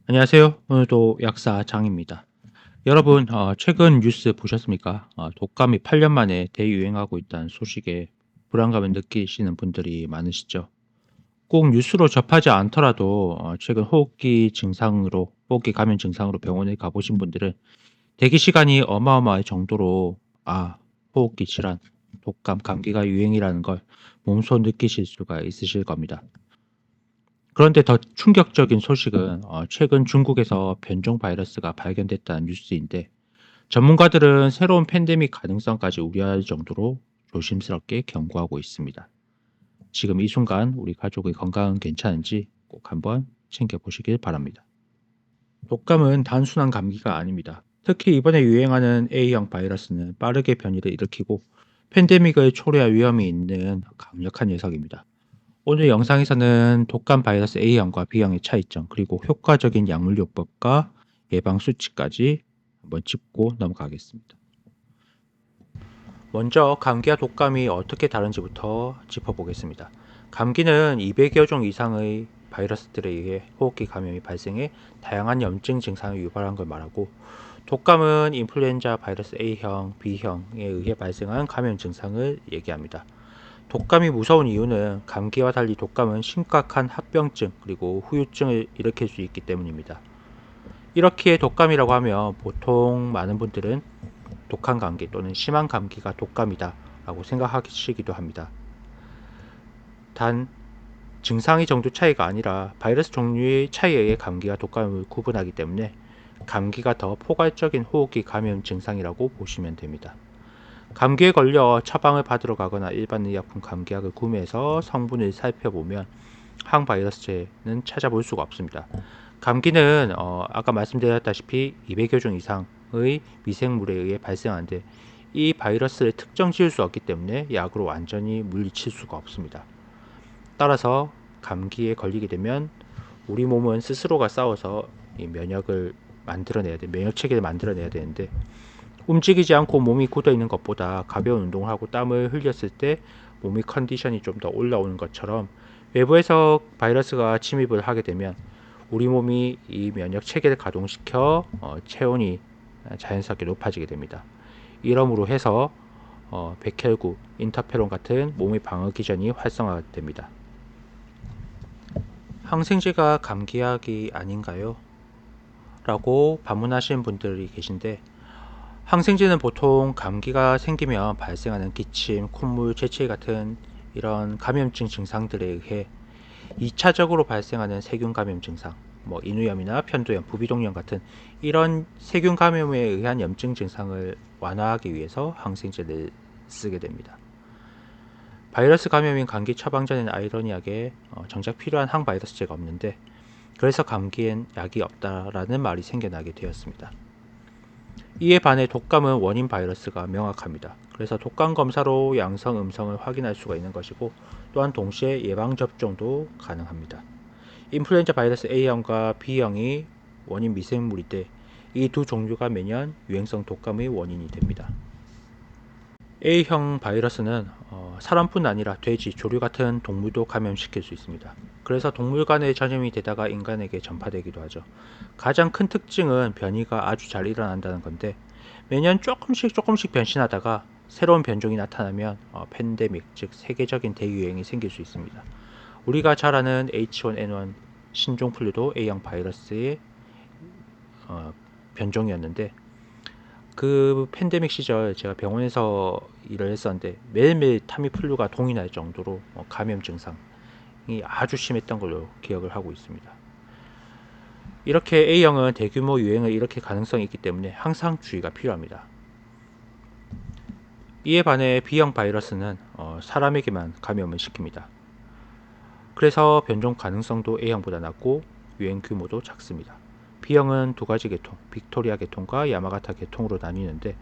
안녕하세요. 오늘도 약사 장입니다. 여러분, 최근 뉴스 보셨습니까? 독감이 8년 만에 대유행하고 있다는 소식에 불안감을 느끼시는 분들이 많으시죠. 꼭 뉴스로 접하지 않더라도 최근 호흡기 감염 증상으로 병원에 가보신 분들은 대기 시간이 어마어마할 정도로 호흡기 질환, 독감, 감기가 유행이라는 걸 몸소 느끼실 수가 있으실 겁니다. 그런데 더 충격적인 소식은 최근 중국에서 변종 바이러스가 발견됐다는 뉴스인데 전문가들은 새로운 팬데믹 가능성까지 우려할 정도로 조심스럽게 경고하고 있습니다. 지금 이 순간 우리 가족의 건강은 괜찮은지 꼭 한번 챙겨보시길 바랍니다. 독감은 단순한 감기가 아닙니다. 특히 이번에 유행하는 A형 바이러스는 빠르게 변이를 일으키고 팬데믹을 초래할 위험이 있는 강력한 녀석입니다. 오늘 영상에서는 독감 바이러스 A형과 B형의 차이점, 그리고 효과적인 약물요법과 예방 수치까지 한번 짚고 넘어가겠습니다. 먼저 감기와 독감이 어떻게 다른지부터 짚어보겠습니다. 감기는 200여 종 이상의 바이러스들에 의해 호흡기 감염이 발생해 다양한 염증 증상을 유발한 걸 말하고, 독감은 인플루엔자 바이러스 A형, B형에 의해 발생한 감염 증상을 얘기합니다. 독감이 무서운 이유는 감기와 달리 독감은 심각한 합병증 그리고 후유증을 일으킬 수 있기 때문입니다. 이렇게 독감이라고 하면 보통 많은 분들은 독한 감기 또는 심한 감기가 독감이다 라고 생각하시기도 합니다. 단 증상의 정도 차이가 아니라 바이러스 종류의 차이에 의해 감기와 독감을 구분하기 때문에 감기가 더 포괄적인 호흡기 감염 증상이라고 보시면 됩니다. 감기에 걸려 처방을 받으러 가거나 일반 의약품 감기약을 구매해서 성분을 살펴보면 항바이러스제는 찾아볼 수가 없습니다. 감기는 아까 말씀드렸다시피 200여 종 이상의 미생물에 의해 발생하는데 이 바이러스를 특정 지을 수 없기 때문에 약으로 완전히 물리칠 수가 없습니다. 따라서 감기에 걸리게 되면 우리 몸은 스스로가 싸워서 이 면역 체계를 만들어내야 되는데, 움직이지 않고 몸이 굳어 있는 것보다 가벼운 운동을 하고 땀을 흘렸을 때 몸의 컨디션이 좀 더 올라오는 것처럼 외부에서 바이러스가 침입을 하게 되면 우리 몸이 이 면역 체계를 가동시켜 체온이 자연스럽게 높아지게 됩니다. 이러므로 해서 백혈구, 인터페론 같은 몸의 방어 기전이 활성화됩니다. 항생제가 감기약이 아닌가요? 라고 반문하시는 분들이 계신데, 항생제는 보통 감기가 생기면 발생하는 기침, 콧물, 재채기 같은 이런 감염증 증상들에 의해 2차적으로 발생하는 세균 감염 증상, 인후염이나 편도염, 부비동염 같은 이런 세균 감염에 의한 염증 증상을 완화하기 위해서 항생제를 쓰게 됩니다. 바이러스 감염인 감기 처방전에는 아이러니하게 정작 필요한 항바이러스제가 없는데, 그래서 감기엔 약이 없다라는 말이 생겨나게 되었습니다. 이에 반해 독감은 원인 바이러스가 명확합니다. 그래서 독감 검사로 양성, 음성을 확인할 수가 있는 것이고, 또한 동시에 예방접종도 가능합니다. 인플루엔자 바이러스 A형과 B형이 원인 미생물인데 이 두 종류가 매년 유행성 독감의 원인이 됩니다. A형 바이러스는 사람뿐 아니라 돼지, 조류 같은 동물도 감염시킬 수 있습니다. 그래서 동물 간에 전염이 되다가 인간에게 전파되기도 하죠. 가장 큰 특징은 변이가 아주 잘 일어난다는 건데, 매년 조금씩 변신하다가 새로운 변종이 나타나면 팬데믹, 즉 세계적인 대유행이 생길 수 있습니다. 우리가 잘 아는 H1N1 신종플루도 A형 바이러스의 변종이었는데, 그 팬데믹 시절 제가 병원에서 일을 했었는데 매일매일 타미플루가 동이 날 정도로 감염 증상이 아주 심했던 걸로 기억을 하고 있습니다. 이렇게 A형은 대규모 유행을 일으킬 가능성이 있기 때문에 항상 주의가 필요합니다. 이에 반해 B형 바이러스는 사람에게만 감염을 시킵니다. 그래서 변종 가능성도 A형보다 낮고 유행 규모도 작습니다. B형은 두 가지 계통, 빅토리아 계통과 야마가타 계통으로 나뉘는데,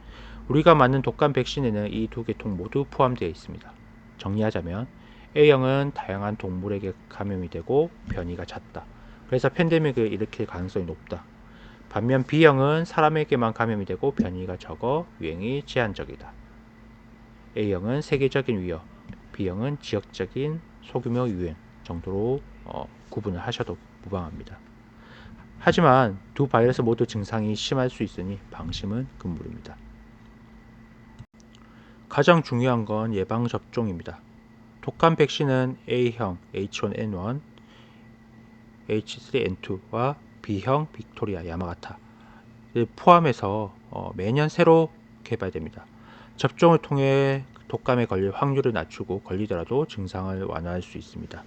우리가 맞는 독감 백신에는 이 두 계통 모두 포함되어 있습니다. 정리하자면 A형은 다양한 동물에게 감염이 되고 변이가 잦다. 그래서 팬데믹을 일으킬 가능성이 높다. 반면 B형은 사람에게만 감염이 되고 변이가 적어 유행이 제한적이다. A형은 세계적인 위협, B형은 지역적인 소규모 유행 정도로 구분을 하셔도 무방합니다. 하지만 두 바이러스 모두 증상이 심할 수 있으니 방심은 금물입니다. 가장 중요한 건 예방접종입니다. 독감 백신은 A형 H1N1, H3N2와 B형 빅토리아 야마가타를 포함해서 매년 새로 개발됩니다. 접종을 통해 독감에 걸릴 확률을 낮추고 걸리더라도 증상을 완화할 수 있습니다.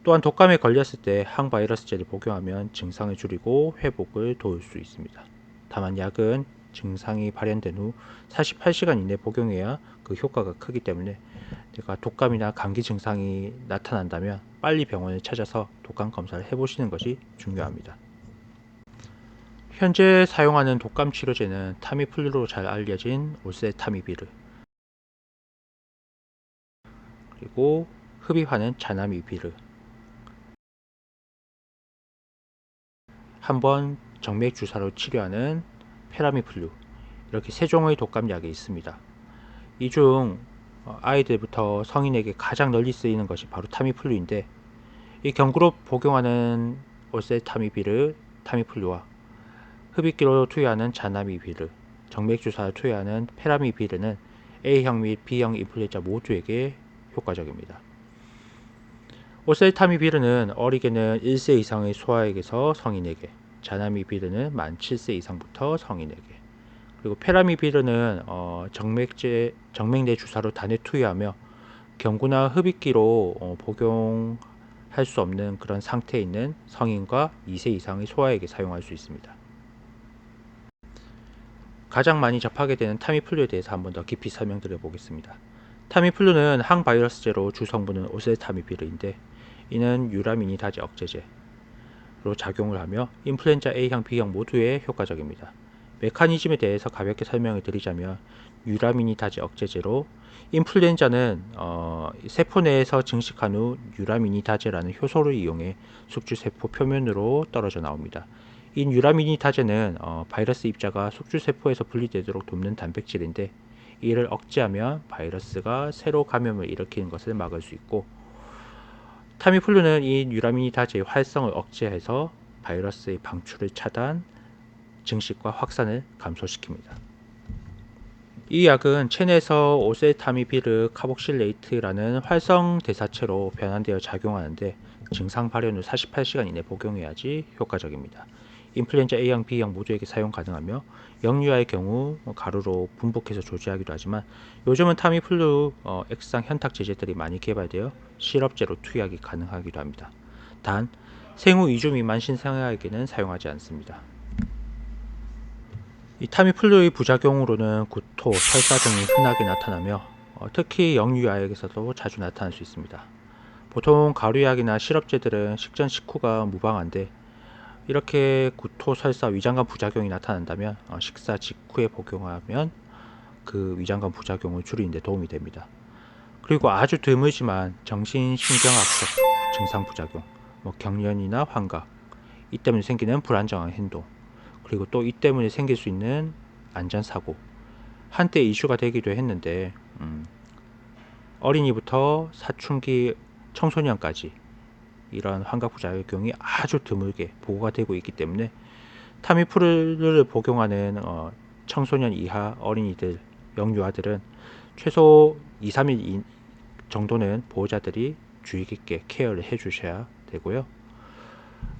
또한 독감에 걸렸을 때 항바이러스제를 복용하면 증상을 줄이고 회복을 도울 수 있습니다. 다만 약은 증상이 발현된 후 48시간 이내 복용해야 그 효과가 크기 때문에 내가 독감이나 감기 증상이 나타난다면 빨리 병원을 찾아서 독감 검사를 해보시는 것이 중요합니다. 현재 사용하는 독감 치료제는 타미플루로 잘 알려진 오셀타미비르, 그리고 흡입하는 자나미비르, 한번 정맥 주사로 치료하는 페라미플루, 이렇게 세 종의 독감약이 있습니다. 이 중 아이들부터 성인에게 가장 널리 쓰이는 것이 바로 타미플루인데, 이 경구로 복용하는 오셀타미비르, 타미플루와 흡입기로 투여하는 자나미비르, 정맥 주사로 투여하는 페라미비르는 A형 및 B형 인플루엔자 모두에게 효과적입니다. 오셀타미비르는 어리게는 1세 이상의 소아에게서 성인에게, 자나미비르는 만 7세 이상부터 성인에게, 그리고 페라미비르는 정맥 내 주사로 단에 투여하며 경구나 흡입기로 복용할 수 없는 그런 상태에 있는 성인과 2세 이상의 소아에게 사용할 수 있습니다. 가장 많이 접하게 되는 타미플루에 대해서 한번 더 깊이 설명드려 보겠습니다. 타미플루는 항바이러스제로 주 성분은 오셀타미비르인데, 이는 유라미니다제 억제제로 작용을 하며 인플루엔자 A형, B형 모두에 효과적입니다. 메커니즘에 대해서 가볍게 설명을 드리자면, 유라미니다제 억제제로 인플루엔자는 세포 내에서 증식한 후 유라미니다제라는 효소를 이용해 숙주세포 표면으로 떨어져 나옵니다. 이 유라미니다제는 바이러스 입자가 숙주세포에서 분리되도록 돕는 단백질인데, 이를 억제하면 바이러스가 새로 감염을 일으키는 것을 막을 수 있고, 타미플루는 이 유라미니다제의 활성을 억제해서 바이러스의 방출을 차단, 증식과 확산을 감소시킵니다. 이 약은 체내에서 오셀타미비르 카복실레이트라는 활성 대사체로 변환되어 작용하는데, 증상 발현 후 48시간 이내 복용해야지 효과적입니다. 인플루엔자 A형, B형 모두에게 사용 가능하며 영유아의 경우 가루로 분복해서 조제하기도 하지만, 요즘은 타미플루 액상 현탁 제제들이 많이 개발되어 시럽제로 투약이 가능하기도 합니다. 단 생후 2주 미만 신생아에게는 사용하지 않습니다. 이 타미플루의 부작용으로는 구토, 설사 등이 흔하게 나타나며 특히 영유아에게서도 자주 나타날 수 있습니다. 보통 가루약이나 시럽제들은 식전 식후가 무방한데, 이렇게 구토, 설사, 위장관 부작용이 나타난다면 식사 직후에 복용하면 그 위장관 부작용을 줄이는 데 도움이 됩니다. 그리고 아주 드물지만 정신신경학적 증상 부작용, 경련이나 환각, 이 때문에 생기는 불안정한 행동, 그리고 또 이 때문에 생길 수 있는 안전사고, 한때 이슈가 되기도 했는데 어린이부터 사춘기 청소년까지 이러한 환각 부작용이 아주 드물게 보고가 되고 있기 때문에 타미플루를 복용하는 청소년 이하 어린이들, 영유아들은 최소 2-3일 정도는 보호자들이 주의 깊게 케어를 해주셔야 되고요.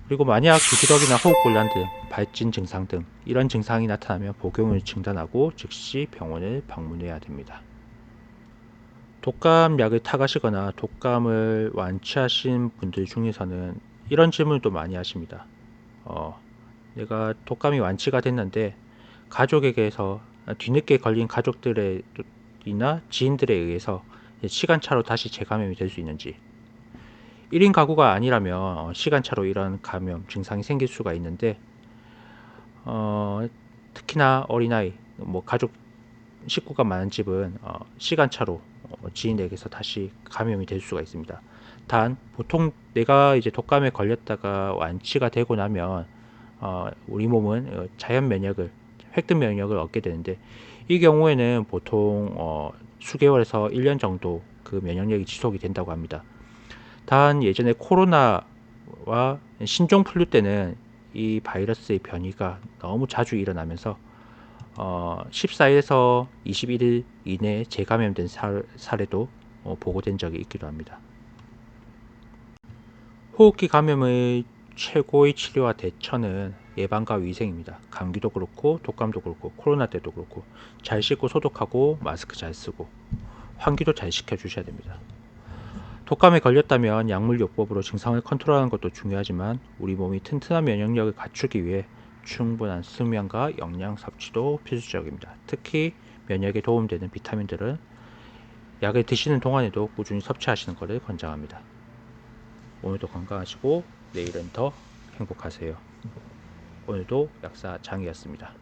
그리고 만약 두드러기나 호흡곤란 등 발진 증상 등 이런 증상이 나타나면 복용을 중단하고 즉시 병원을 방문해야 됩니다. 독감약을 타가시거나 독감을 완치하신 분들 중에서는 이런 질문도 많이 하십니다. 내가 독감이 완치가 됐는데 가족에게서 뒤늦게 걸린 가족들이나 지인들에 의해서 시간차로 다시 재감염이 될 수 있는지, 1인 가구가 아니라면 시간차로 이런 감염 증상이 생길 수가 있는데, 특히나 어린아이, 가족 식구가 많은 집은 시간차로 지인에게서 다시 감염이 될 수가 있습니다. 단 보통 내가 이제 독감에 걸렸다가 완치가 되고 나면 우리 몸은 자연 면역을, 획득 면역을 얻게 되는데, 이 경우에는 보통 수개월에서 1년 정도 그 면역력이 지속이 된다고 합니다. 단 예전에 코로나와 신종플루 때는 이 바이러스의 변이가 너무 자주 일어나면서 14일에서 21일 이내에 재감염된 사례도 보고된 적이 있기도 합니다. 호흡기 감염의 최고의 치료와 대처는 예방과 위생입니다. 감기도 그렇고 독감도 그렇고 코로나 때도 그렇고 잘 씻고 소독하고 마스크 잘 쓰고 환기도 잘 시켜주셔야 됩니다. 독감에 걸렸다면 약물요법으로 증상을 컨트롤하는 것도 중요하지만 우리 몸이 튼튼한 면역력을 갖추기 위해 충분한 수면과 영양 섭취도 필수적입니다. 특히 면역에 도움되는 비타민들은 약을 드시는 동안에도 꾸준히 섭취하시는 것을 권장합니다. 오늘도 건강하시고 내일은 더 행복하세요. 오늘도 약사 장이었습니다.